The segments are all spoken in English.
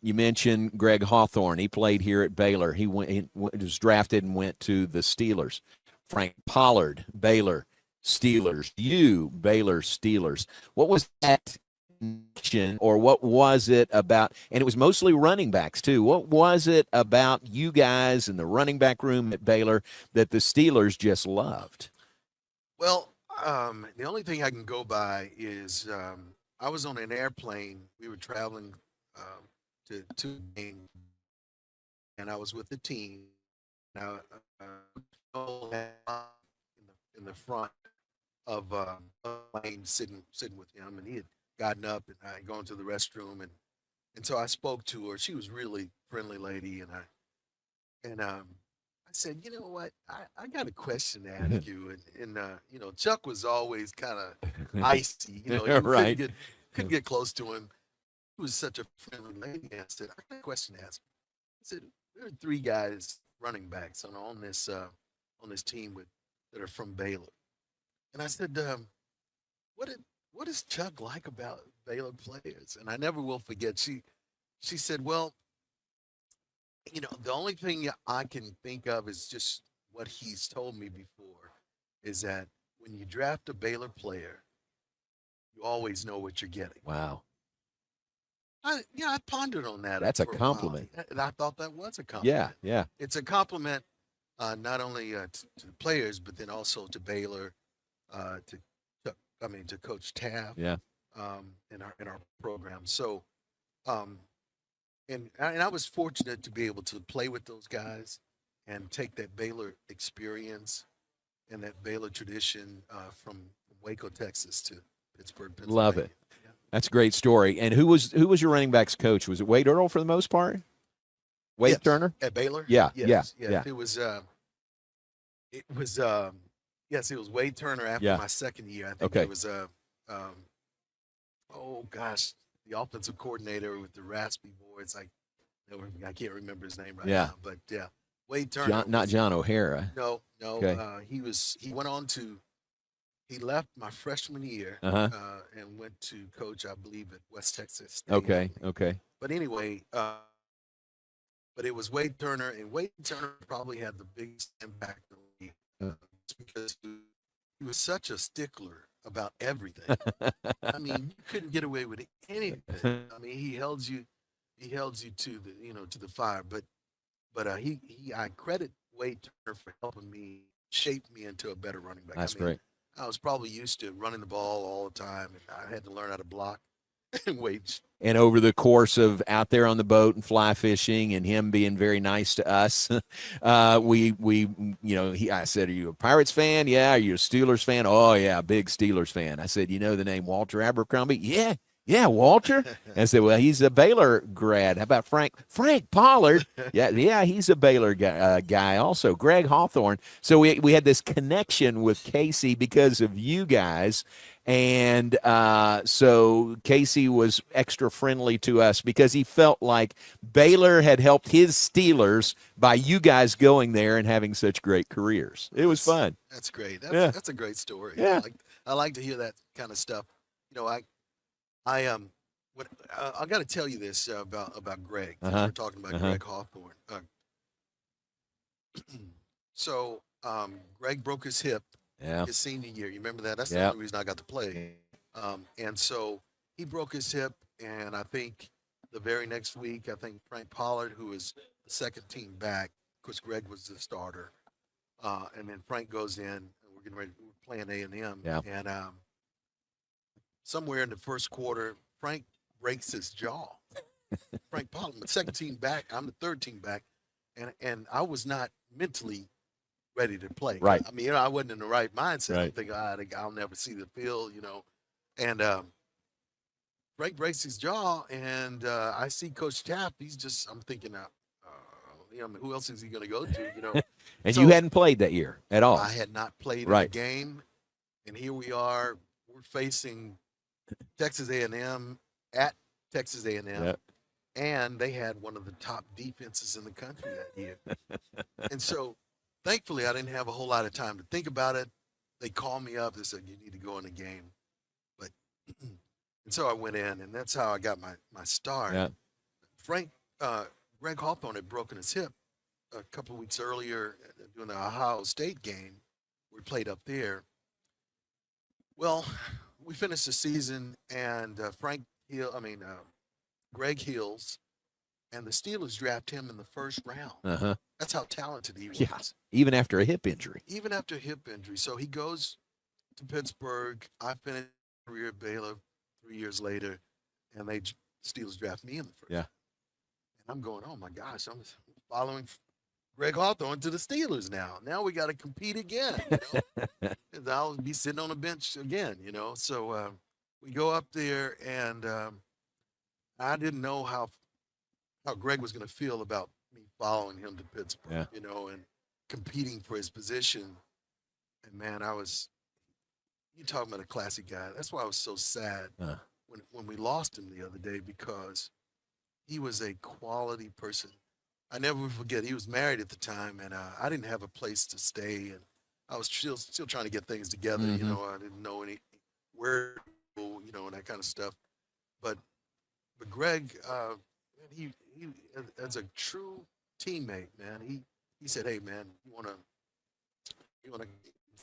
You mentioned Greg Hawthorne. He played here at Baylor. He was drafted and went to the Steelers. Frank Pollard, Baylor Steelers. You, Baylor Steelers. What was that connection, or what was it about? And it was mostly running backs too. What was it about you guys in the running back room at Baylor that the Steelers just loved? Well, the only thing I can go by is I was on an airplane. We were traveling to a game, and I was with the team. Now, Joel had in the front of the plane, sitting with him, and he had gotten up and I had gone to the restroom, and so I spoke to her. She was really friendly lady, and I said, you know what, I got a question to ask you, and you know, Chuck was always kind of icy, you know, you Right. couldn't get close to him. He was such a friendly lady. I said, I got a question to ask. I said, there are three guys running backs on this team that are from Baylor. And I said, what did what is Chuck like about Baylor players? And I never will forget. She said, well, you know, the only thing I can think of is just what he's told me before is that when you draft a Baylor player, you always know what you're getting. Wow. I pondered on that That's a for a while, compliment. and I thought that was a Yeah, compliment. yeah. It's a compliment not only to the players, but then also to Baylor, to, I mean to Coach Taft, Yeah. in our program. So, um, and I was fortunate to be able to play with those guys and take that Baylor experience and that Baylor tradition from Waco, Texas, to Pittsburgh, Love Pennsylvania. it. That's a great story. And who was your running backs coach? Was it Wade Earl for the most part? Wade Yes, Turner? at Baylor. Yeah, yeah, Yes, yes. yeah, It was yes, it was Wade Turner after yeah. my second year. I think there Okay. was um, oh gosh, the offensive coordinator with the raspy voice. I can't remember his name right Yeah. now, but yeah, Wade John, Turner not was John O'Hara. no. Okay. He went on to he left my freshman year Uh-huh. and went to coach, I believe, at West Texas State, I Okay. believe. Okay. But anyway, but it was Wade Turner, and Wade Turner probably had the biggest impact on me just because he was such a stickler about everything. I mean, you couldn't get away with anything. I mean, he held you to the to the fire. But I credit Wade Turner for helping me shape me into a better running back. I That's mean, great. I was probably used to running the ball all the time, and I had to learn how to block. And Wade, And over the course of out there on the boat and fly fishing and him being very nice to us, I said, "Are you a Pirates fan? Yeah. Are you a Steelers fan? Oh yeah, big Steelers fan." I said, "You know the name Walter Abercrombie? Yeah, yeah, Walter." I said, "Well, he's a Baylor grad. How about Frank Pollard? Yeah, yeah, he's a Baylor guy also. Greg Hawthorne." So we had this connection with Casey because of you guys. And so Casey was extra friendly to us because he felt like Baylor had helped his Steelers by you guys going there and having such great careers. It was fun. that's great. Yeah. That's a great story. Yeah. I like to hear that kind of stuff. You know, I what I got to tell you this about Greg, since Uh-huh. we're talking about Uh-huh. Greg Hawthorne. So Greg broke his hip Yeah. his senior year. You remember that? That's the Yeah. only reason I got to play. And so he broke his hip, and I think the very next week, I think Frank Pollard, who was the second team back, because Greg was the starter, and then Frank goes in, and we're getting ready. We're playing A&M, Yeah. and somewhere in the first quarter, Frank breaks his jaw. Frank Pollard, the second team back. I'm the third team back, and I was not mentally ready to play. Right. I mean, you know, I wasn't in the right mindset. I'm Right. thinking, I'll never see the field, you know. And Frank breaks his jaw, and I see Coach Tapp. I'm thinking, who else is he going to go to, you know? And you So hadn't played that year at I all. had not played in a Right. game, and here we are. We're facing Texas A&M at Texas A&M, Yeah. and they had one of the top defenses in the country that year. And so, thankfully, I didn't have a whole lot of time to think about it. They called me up. They said, you need to go in the game. But, and so I went in, and that's how I got my start. Yeah. Greg Hawthorne had broken his hip a couple of weeks earlier during the Ohio State game. We played up there. Well, we finished the season, and Greg Hills, and the Steelers draft him in the first round. Uh-huh. That's how talented he was. Yeah, even after a hip injury. Even after a hip injury. So he goes to Pittsburgh. I finished my career at Baylor 3 years later, and Steelers draft me in the first. Yeah. And I'm going, oh my gosh, I'm following Greg Hawthorne to the Steelers now. Now we got to compete again. And I'll be sitting on a bench again, So we go up there, and I didn't know how Greg was going to feel about me following him to Pittsburgh, and competing for his position. And man, you talking about a classic guy. That's why I was so sad when we lost him the other day, because he was a quality person. I never will forget, he was married at the time, and I didn't have a place to stay, and I was still trying to get things together. Mm-hmm. I didn't know where to go, and that kind of stuff. But Greg, he as a true teammate, man, he said, hey man, you wanna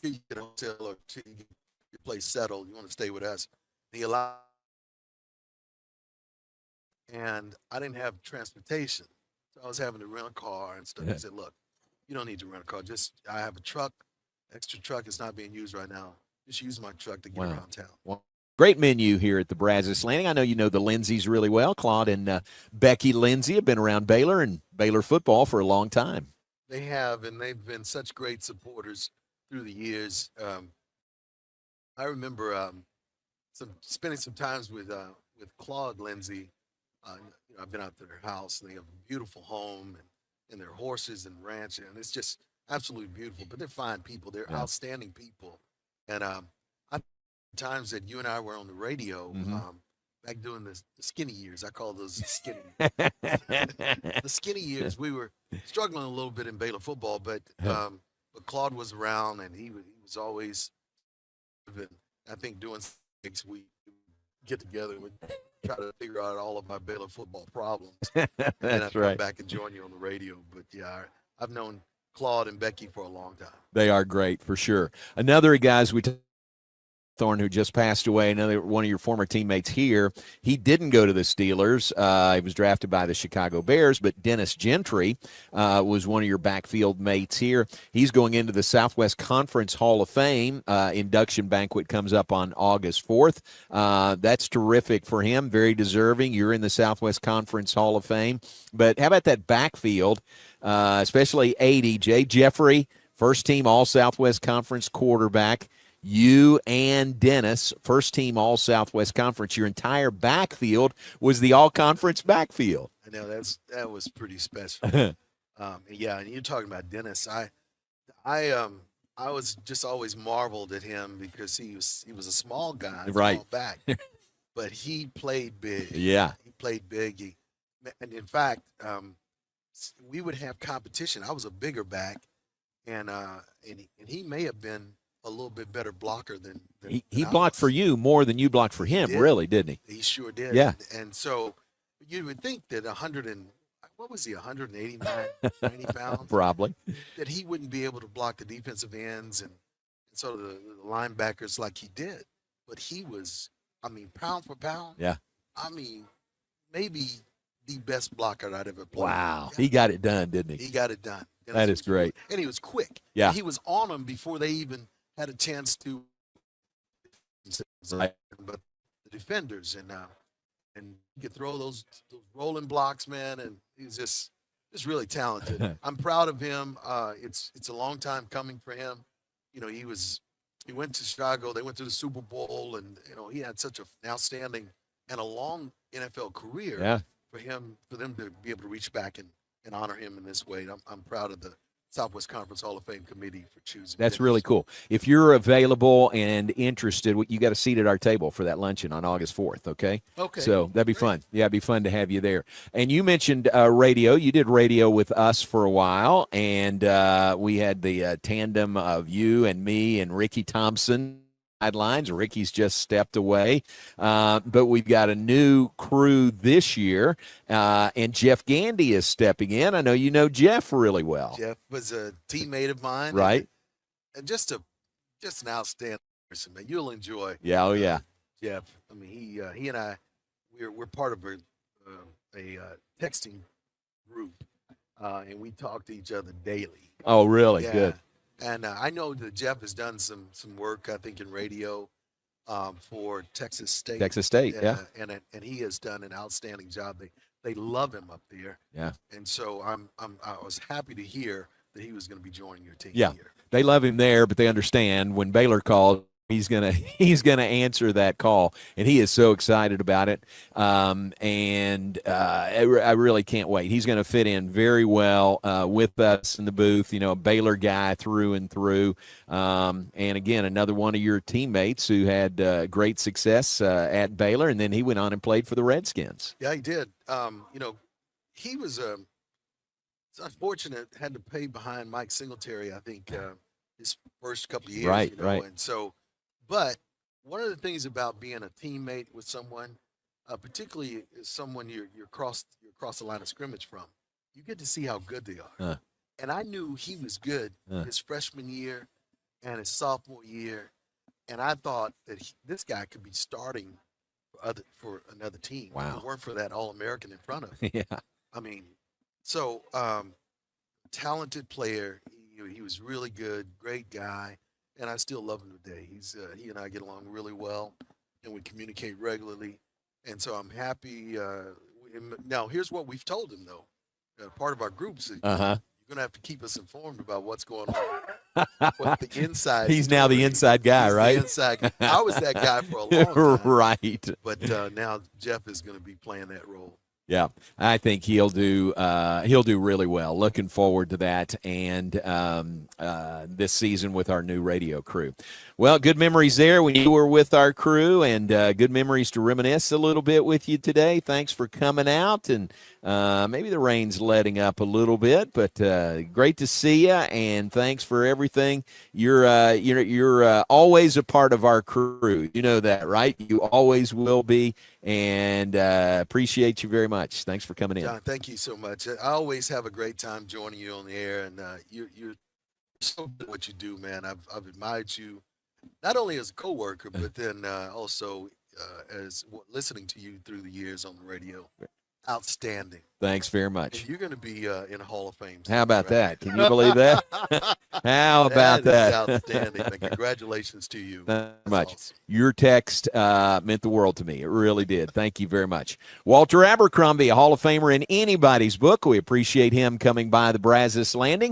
get a hotel or get your place settled, you wanna stay with us. He allowed, and I didn't have transportation. So I was having to rent a car and stuff. He said, look, you don't need to rent a car. I have a truck, extra truck. It's not being used right now. Just use my truck to get around town. Wow. Great menu here at the Brazos Landing. I know you know the Lindsays really well. Claude and Becky Lindsay have been around Baylor and Baylor football for a long time. They have, and they've been such great supporters through the years. I remember spending some times with Claude Lindsay. I've been out to their house. They have a beautiful home and their horses and ranch, and it's just absolutely beautiful. But they're fine people. They're outstanding people. And times that you and I were on the radio, back during the skinny years, I call those skinny. The skinny years, we were struggling a little bit in Baylor football, but Claude was around, and he was always. I think doing things, we get together and try to figure out all of my Baylor football problems. And I'd come back and join you on the radio. But yeah, I've known Claude and Becky for a long time. They are great for sure. Another guys Thorne, who just passed away, another one of your former teammates here. He didn't go to the Steelers. He was drafted by the Chicago Bears, but Dennis Gentry was one of your backfield mates here. He's going into the Southwest Conference Hall of Fame. Induction banquet comes up on August 4th. That's terrific for him, very deserving. You're in the Southwest Conference Hall of Fame. But how about that backfield, especially 80, Jay Jeffrey, first team All-Southwest Conference quarterback. You and Dennis, first team All-Southwest Conference. Your entire backfield was the all-conference backfield. I know that was pretty special. Yeah, and you're talking about Dennis. I was just always marveled at him because he was a small guy, small back, but he played big. Yeah, he played big. And in fact, we would have competition. I was a bigger back, and he may have been a little bit better blocker than he blocked for you more than you blocked for him, really, didn't he? He sure did. Yeah. And so you would think that 189, 90 pounds? Probably. That he wouldn't be able to block the defensive ends and sort of the linebackers like he did. But he was, pound for pound. Yeah. Maybe the best blocker I'd ever played. Wow. Yeah. He got it done, didn't he? He got it done. That is great. And he was quick. Yeah. He was on them before they even had a chance to, but the defenders and he could throw those rolling blocks, man, and he's just really talented. I'm proud of him. It's a long time coming for him. He went to Chicago. They went to the Super Bowl, and he had such an outstanding and a long NFL career. Yeah. For them to be able to reach back and honor him in this way. I'm proud of the Southwest Conference Hall of Fame committee for choosing. That's really cool. If you're available and interested, you got a seat at our table for that luncheon on August 4th, okay? Okay. So that'd be fun. Yeah, it'd be fun to have you there. And you mentioned radio. You did radio with us for a while, and we had the tandem of you and me and Ricky Thompson sidelines. Ricky's just stepped away. But we've got a new crew this year, and Jeff Gandy is stepping in. I know you know Jeff really well. Jeff was a teammate of mine. Right. And just an outstanding person, man. You'll enjoy. Yeah, oh yeah. Jeff. I mean, he and I, we're part of a texting group, and we talk to each other daily. Oh, really? Yeah. Good. And I know that Jeff has done some work, I think, in radio for Texas State. Texas State, yeah. And he has done an outstanding job. They love him up there. Yeah. And so I was happy to hear that he was going to be joining your team. Yeah. Here. They love him there, but they understand when Baylor calls, he's gonna answer that call, and he is so excited about it. I really can't wait. He's going to fit in very well with us in the booth. You know, a Baylor guy through and through. And again, another one of your teammates who had great success at Baylor, and then he went on and played for the Redskins. Yeah, he did. You know, he was it's unfortunate, had to pay behind Mike Singletary, I think, his first couple of years. Right, you know? right. And so, but one of the things about being a teammate with someone, particularly someone you're across the line of scrimmage from, you get to see how good they are. And I knew he was good his freshman year and his sophomore year, and I thought that this guy could be starting for another team. Wow. If it weren't for that All-American in front of him. Yeah. I mean, so talented player. He was really good, great guy, and I still love him today. He and I get along really well, and we communicate regularly. And so I'm happy. Now, here's what we've told him, though. Part of our groups, you're going to have to keep us informed about what's going on. What the inside. He's now the inside guy, right? The inside guy. I was that guy for a long time. Right. But now Jeff is going to be playing that role. Yeah, I think he'll do really well. Looking forward to that and this season with our new radio crew. Well, good memories there when you were with our crew, and good memories to reminisce a little bit with you today. Thanks for coming out, and maybe the rain's letting up a little bit, but great to see you, and thanks for everything. You're always a part of our crew. You know that, right? You always will be, and appreciate you very much. Thanks for coming in. John, thank you so much. I always have a great time joining you on the air, and you're so good at what you do, man. I've admired you, not only as a coworker, but then also as listening to you through the years on the radio. Outstanding. Thanks very much. And you're going to be in a Hall of Fame. How about that? Can you believe that? How about that? Outstanding. And congratulations to you. Thank you much. Awesome. Your text meant the world to me. It really did. Thank you very much. Walter Abercrombie, a Hall of Famer in anybody's book. We appreciate him coming by the Brazos Landing.